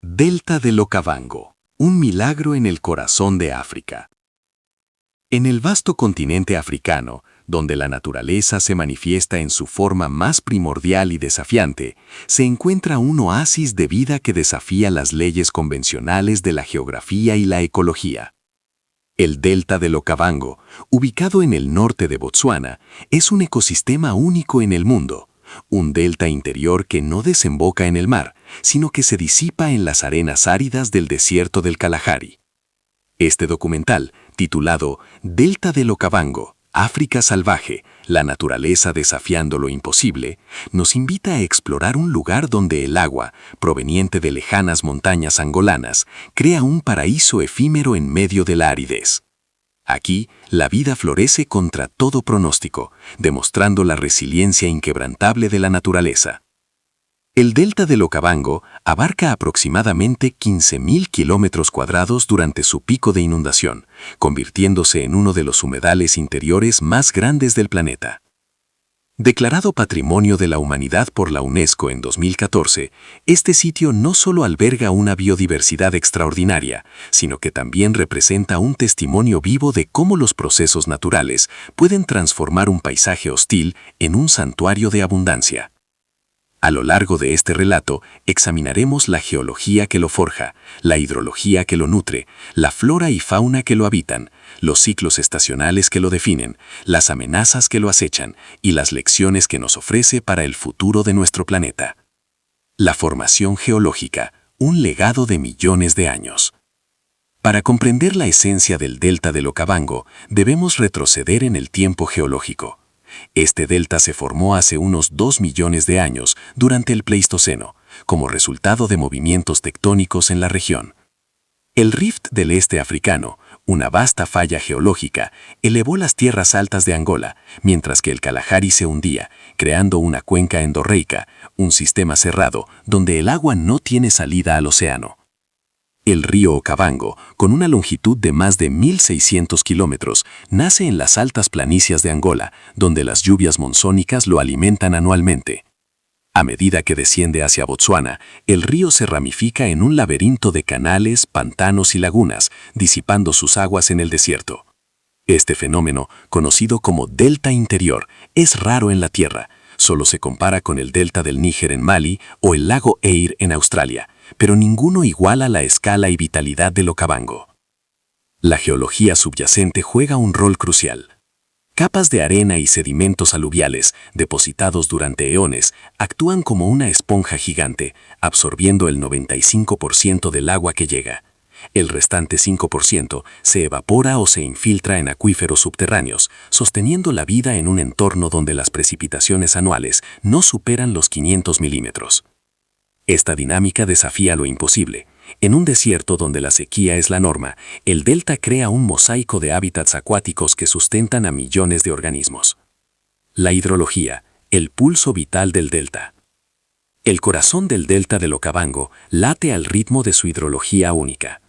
Delta del Okavango, un milagro en el corazón de África. En el vasto continente africano, donde la naturaleza se manifiesta en su forma más primordial y desafiante, se encuentra un oasis de vida que desafía las leyes convencionales de la geografía y la ecología. El Delta del Okavango, ubicado en el norte de Botsuana, es un ecosistema único en el mundo. Un delta interior que no desemboca en el mar, sino que se disipa en las arenas áridas del desierto del Kalahari. Este documental, titulado Delta del Okavango, África salvaje, la naturaleza desafiando lo imposible, nos invita a explorar un lugar donde el agua, proveniente de lejanas montañas angolanas, crea un paraíso efímero en medio de la aridez. Aquí, la vida florece contra todo pronóstico, demostrando la resiliencia inquebrantable de la naturaleza. El delta del Okavango abarca aproximadamente 15.000 kilómetros cuadrados durante su pico de inundación, convirtiéndose en uno de los humedales interiores más grandes del planeta. Declarado Patrimonio de la Humanidad por la UNESCO en 2014, este sitio no solo alberga una biodiversidad extraordinaria, sino que también representa un testimonio vivo de cómo los procesos naturales pueden transformar un paisaje hostil en un santuario de abundancia. A lo largo de este relato, examinaremos la geología que lo forja, la hidrología que lo nutre, la flora y fauna que lo habitan, los ciclos estacionales que lo definen, las amenazas que lo acechan y las lecciones que nos ofrece para el futuro de nuestro planeta. La formación geológica, un legado de millones de años. Para comprender la esencia del delta del Okavango, debemos retroceder en el tiempo geológico. Este delta se formó hace unos 2 millones de años durante el Pleistoceno, como resultado de movimientos tectónicos en la región. El Rift del Este africano, una vasta falla geológica, elevó las tierras altas de Angola, mientras que el Kalahari se hundía, creando una cuenca endorreica, un sistema cerrado donde el agua no tiene salida al océano. El río Okavango, con una longitud de más de 1.600 kilómetros, nace en las altas planicies de Angola, donde las lluvias monzónicas lo alimentan anualmente. A medida que desciende hacia Botsuana, el río se ramifica en un laberinto de canales, pantanos y lagunas, disipando sus aguas en el desierto. Este fenómeno, conocido como delta interior, es raro en la Tierra. Solo se compara con el delta del Níger en Mali o el lago Eyre en Australia, pero ninguno iguala la escala y vitalidad del Okavango. La geología subyacente juega un rol crucial. Capas de arena y sedimentos aluviales, depositados durante eones, actúan como una esponja gigante, absorbiendo el 95% del agua que llega. El restante 5% se evapora o se infiltra en acuíferos subterráneos, sosteniendo la vida en un entorno donde las precipitaciones anuales no superan los 500 milímetros. Esta dinámica desafía lo imposible. En un desierto donde la sequía es la norma, el delta crea un mosaico de hábitats acuáticos que sustentan a millones de organismos. La hidrología, el pulso vital del delta. El corazón del delta del Okavango late al ritmo de su hidrología única.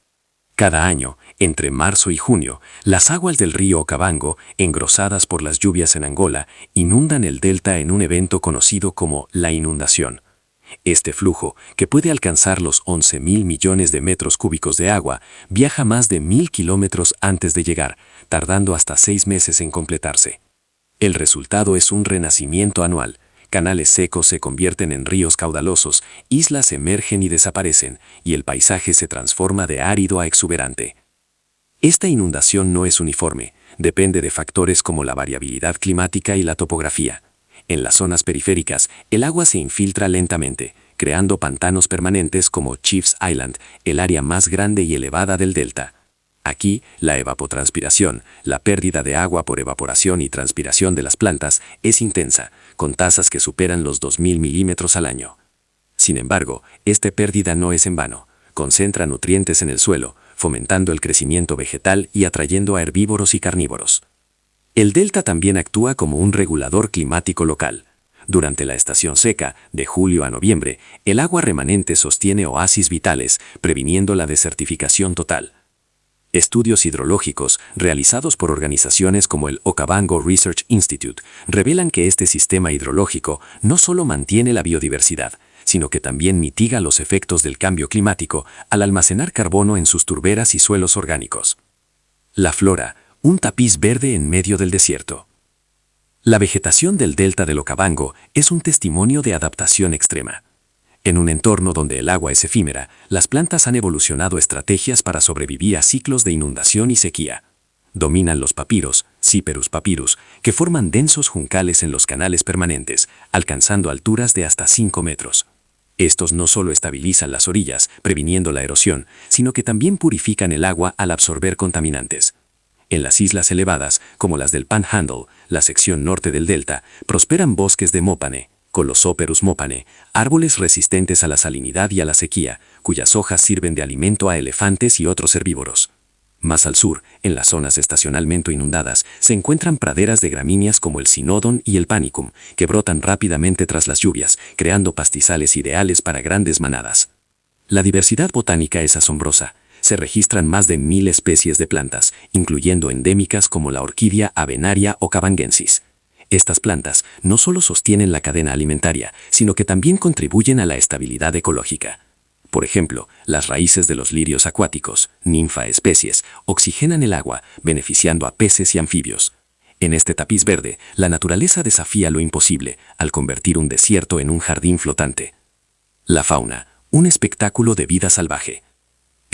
Cada año, entre marzo y junio, las aguas del río Okavango, engrosadas por las lluvias en Angola, inundan el delta en un evento conocido como la inundación. Este flujo, que puede alcanzar los 11.000 millones de metros cúbicos de agua, viaja más de 1.000 kilómetros antes de llegar, tardando hasta 6 meses en completarse. El resultado es un renacimiento anual. Canales secos se convierten en ríos caudalosos, islas emergen y desaparecen, y el paisaje se transforma de árido a exuberante. Esta inundación no es uniforme, depende de factores como la variabilidad climática y la topografía. En las zonas periféricas, el agua se infiltra lentamente, creando pantanos permanentes como Chiefs Island, el área más grande y elevada del delta. Aquí, la evapotranspiración, la pérdida de agua por evaporación y transpiración de las plantas, es intensa, con tasas que superan los 2.000 milímetros al año. Sin embargo, esta pérdida no es en vano. Concentra nutrientes en el suelo, fomentando el crecimiento vegetal y atrayendo a herbívoros y carnívoros. El delta también actúa como un regulador climático local. Durante la estación seca, de julio a noviembre, el agua remanente sostiene oasis vitales, previniendo la desertificación total. Estudios hidrológicos realizados por organizaciones como el Okavango Research Institute revelan que este sistema hidrológico no solo mantiene la biodiversidad, sino que también mitiga los efectos del cambio climático al almacenar carbono en sus turberas y suelos orgánicos. La flora, un tapiz verde en medio del desierto. La vegetación del delta del Okavango es un testimonio de adaptación extrema. En un entorno donde el agua es efímera, las plantas han evolucionado estrategias para sobrevivir a ciclos de inundación y sequía. Dominan los papiros, Cyperus papyrus, que forman densos juncales en los canales permanentes, alcanzando alturas de hasta 5 metros. Estos no solo estabilizan las orillas, previniendo la erosión, sino que también purifican el agua al absorber contaminantes. En las islas elevadas, como las del Panhandle, la sección norte del delta, prosperan bosques de mópane, Colosoperus mópane, árboles resistentes a la salinidad y a la sequía, cuyas hojas sirven de alimento a elefantes y otros herbívoros. Más al sur, en las zonas estacionalmente inundadas, se encuentran praderas de gramíneas como el Cynodon y el Panicum, que brotan rápidamente tras las lluvias, creando pastizales ideales para grandes manadas. La diversidad botánica es asombrosa. Se registran más de 1000 especies de plantas, incluyendo endémicas como la orquídea Avenaria okavangensis. Estas plantas no solo sostienen la cadena alimentaria, sino que también contribuyen a la estabilidad ecológica. Por ejemplo, las raíces de los lirios acuáticos, ninfa especies, oxigenan el agua, beneficiando a peces y anfibios. En este tapiz verde, la naturaleza desafía lo imposible al convertir un desierto en un jardín flotante. La fauna, un espectáculo de vida salvaje.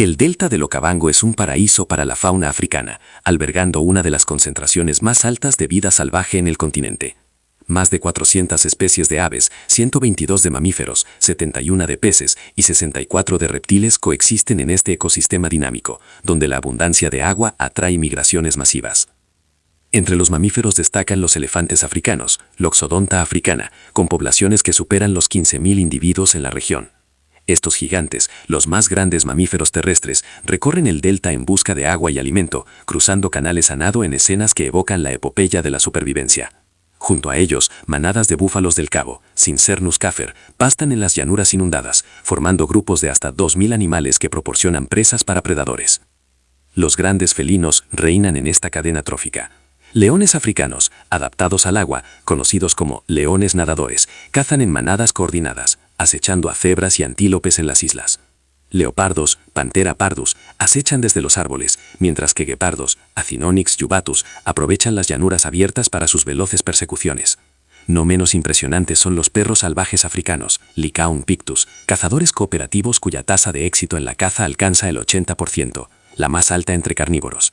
El delta del Okavango es un paraíso para la fauna africana, albergando una de las concentraciones más altas de vida salvaje en el continente. Más de 400 especies de aves, 122 de mamíferos, 71 de peces y 64 de reptiles coexisten en este ecosistema dinámico, donde la abundancia de agua atrae migraciones masivas. Entre los mamíferos destacan los elefantes africanos, Loxodonta africana, con poblaciones que superan los 15.000 individuos en la región. Estos gigantes, los más grandes mamíferos terrestres, recorren el delta en busca de agua y alimento, cruzando canales a nado en escenas que evocan la epopeya de la supervivencia. Junto a ellos, manadas de búfalos del Cabo, Cincernus cafer, pastan en las llanuras inundadas, formando grupos de hasta 2000 animales que proporcionan presas para predadores. Los grandes felinos reinan en esta cadena trófica. Leones africanos, adaptados al agua, conocidos como leones nadadores, cazan en manadas coordinadas, acechando a cebras y antílopes en las islas. Leopardos, Panthera pardus, acechan desde los árboles, mientras que guepardos, Acinonyx jubatus, aprovechan las llanuras abiertas para sus veloces persecuciones. No menos impresionantes son los perros salvajes africanos, Lycaon pictus, cazadores cooperativos cuya tasa de éxito en la caza alcanza el 80%, la más alta entre carnívoros.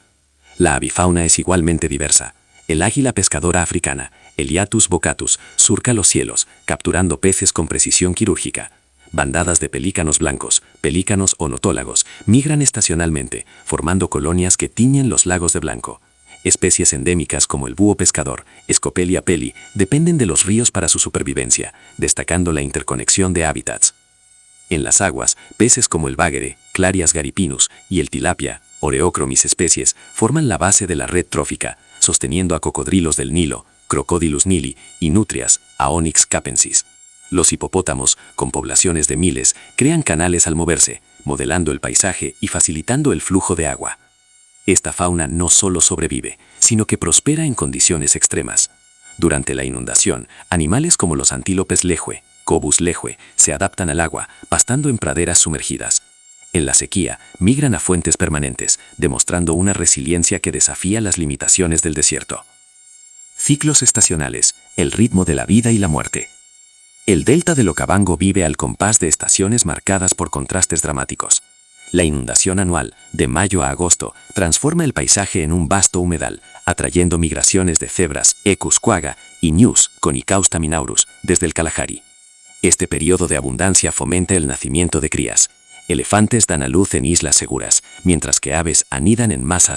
La avifauna es igualmente diversa. El águila pescadora africana, Eliatus bocatus, surca los cielos, capturando peces con precisión quirúrgica. Bandadas de pelícanos blancos, pelícanos onotólagos, migran estacionalmente, formando colonias que tiñen los lagos de blanco. Especies endémicas como el búho pescador, Scopelia peli, dependen de los ríos para su supervivencia, destacando la interconexión de hábitats. En las aguas, peces como el bagre, Clarias garipinus, y el tilapia, Oreochromis especies, forman la base de la red trófica, sosteniendo a cocodrilos del Nilo, Crocodilus nili, y nutrias, Aonyx capensis. Los hipopótamos, con poblaciones de miles, crean canales al moverse, modelando el paisaje y facilitando el flujo de agua. Esta fauna no solo sobrevive, sino que prospera en condiciones extremas. Durante la inundación, animales como los antílopes lejue, Cobus lejue, se adaptan al agua, pastando en praderas sumergidas. En la sequía, migran a fuentes permanentes, demostrando una resiliencia que desafía las limitaciones del desierto. Ciclos estacionales, el ritmo de la vida y la muerte. El delta del Okavango vive al compás de estaciones marcadas por contrastes dramáticos. La inundación anual, de mayo a agosto, transforma el paisaje en un vasto humedal, atrayendo migraciones de cebras, Equus quagga, y ñus, Conicausta minaurus, desde el Kalahari. Este periodo de abundancia fomenta el nacimiento de crías. Elefantes dan a luz en islas seguras, mientras que aves anidan en masas